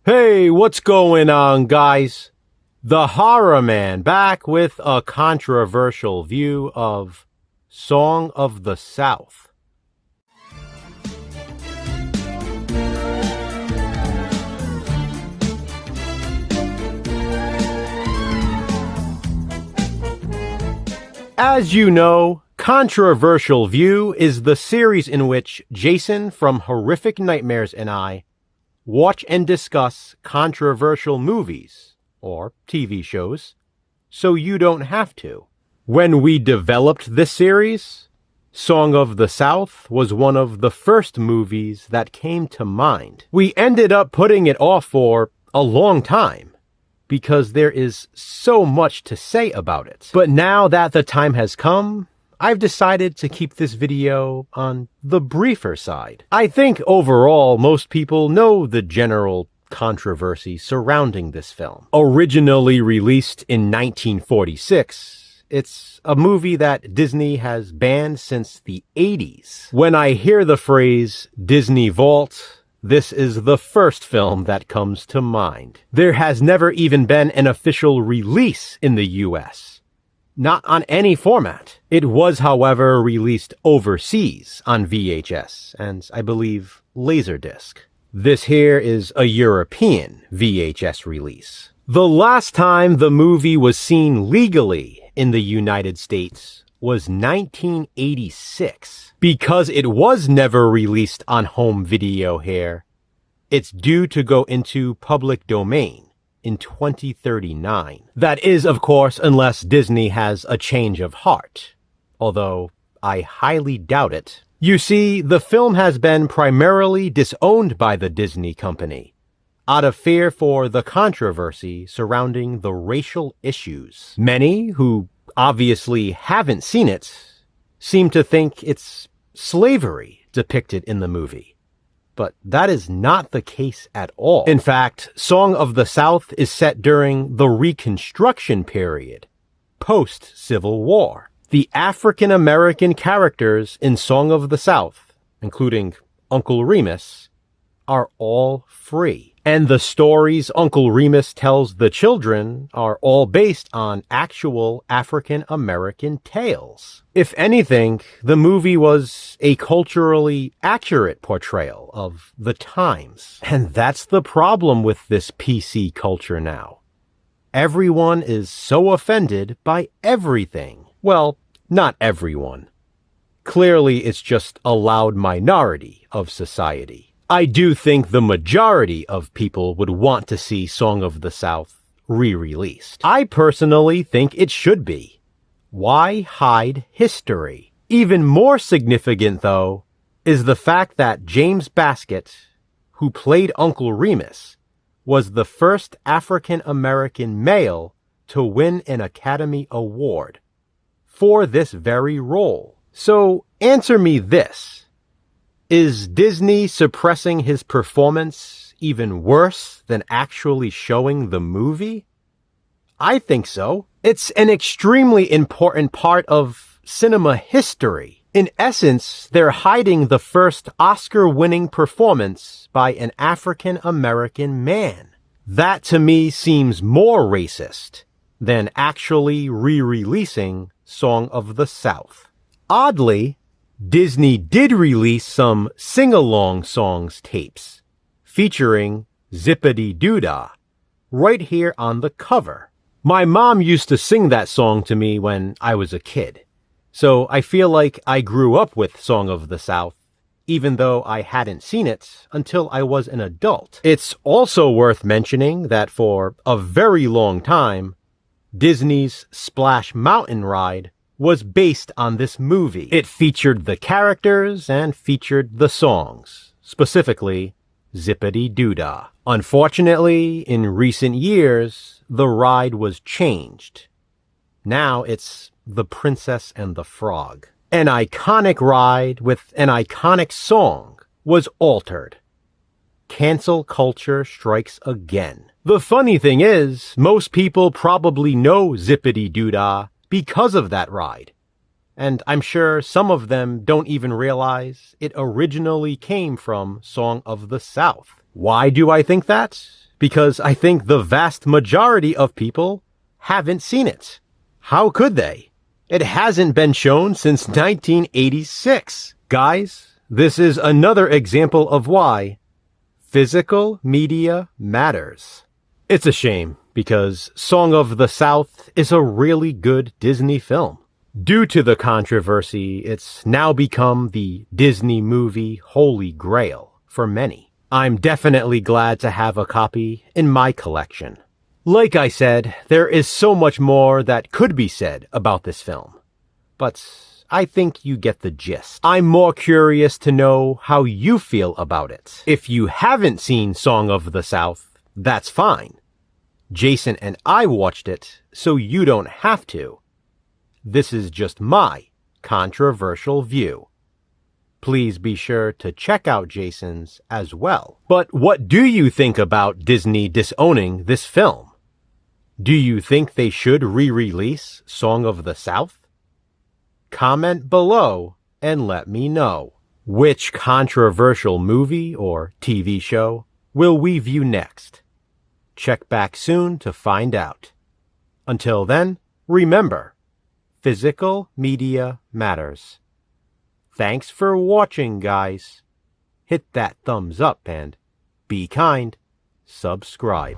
Hey, what's going on, guys? The Horror Man back with a controversial view of Song of the South. As you know, Controversial View is the series in which Jason from Horrific Nightmares and I watch and discuss controversial movies or TV shows so you don't have to. When we developed this series, Song of the South was one of the first movies that came to mind. We ended up putting it off for a long time because there is so much to say about it. But now that the time has come, I've decided to keep this video on the briefer side. I think overall most people know the general controversy surrounding this film. Originally released in 1946, it's a movie that Disney has banned since the 80s. When I hear the phrase Disney Vault, this is the first film that comes to mind. There has never even been an official release in the US. Not on any format. It was, however, released overseas on VHS and, I believe, Laserdisc. This here is a European VHS release. The last time the movie was seen legally in the United States was 1986. Because it was never released on home video here, it's due to go into public domain in 2039. That is, of course, unless Disney has a change of heart, although I highly doubt it. You see, the film has been primarily disowned by the Disney company, out of fear for the controversy surrounding the racial issues. Many, who obviously haven't seen it, seem to think it's slavery depicted in the movie. But that is not the case at all. In fact, Song of the South is set during the Reconstruction period, post-Civil War. The African-American characters in Song of the South, including Uncle Remus, are all free. And the stories Uncle Remus tells the children are all based on actual African-American tales. If anything, the movie was a culturally accurate portrayal of the times. And that's the problem with this PC culture now. Everyone is so offended by everything. Well, not everyone. Clearly, it's just a loud minority of society. I do think the majority of people would want to see Song of the South re-released. I personally think it should be. Why hide history? Even more significant, though, is the fact that James Baskett, who played Uncle Remus, was the first African-American male to win an Academy Award for this very role. So, answer me this. Is Disney suppressing his performance even worse than actually showing the movie? I think so. It's an extremely important part of cinema history. In essence, they're hiding the first Oscar-winning performance by an African-American man. That to me seems more racist than actually re-releasing Song of the South. Oddly, Disney did release some sing-along songs tapes featuring Zippity Doodah right here on the cover. My mom used to sing that song to me when I was a kid, so I feel like I grew up with Song of the South, even though I hadn't seen it until I was an adult. It's also worth mentioning that for a very long time, Disney's Splash Mountain ride was based on this movie. It featured the characters and featured the songs, specifically Zippity Doodah. Unfortunately, in recent years, the ride was changed. Now it's The Princess and the Frog. An iconic ride with an iconic song was altered. Cancel culture strikes again. The funny thing is, most people probably know Zippity Doodah because of that ride. And I'm sure some of them don't even realize it originally came from Song of the South. Why do I think that? because I think the vast majority of people haven't seen it. How could they? It hasn't been shown since 1986. Guys, this is another example of why physical media matters. It's a shame, because Song of the South is a really good Disney film. Due to the controversy, it's now become the Disney movie Holy Grail for many. I'm definitely glad to have a copy in my collection. Like I said, there is so much more that could be said about this film, but I think you get the gist. I'm more curious to know how you feel about it. If you haven't seen Song of the South, that's fine. Jason and I watched it, so you don't have to. This is just my controversial view. Please be sure to check out Jason's as well. But what do you think about Disney disowning this film? Do you think they should re-release Song of the South? Comment below and let me know. Which controversial movie or TV show will we view next? Check back soon to find out. Until then, remember, physical media matters. Thanks for watching, guys. Hit that thumbs up and be kind. Subscribe.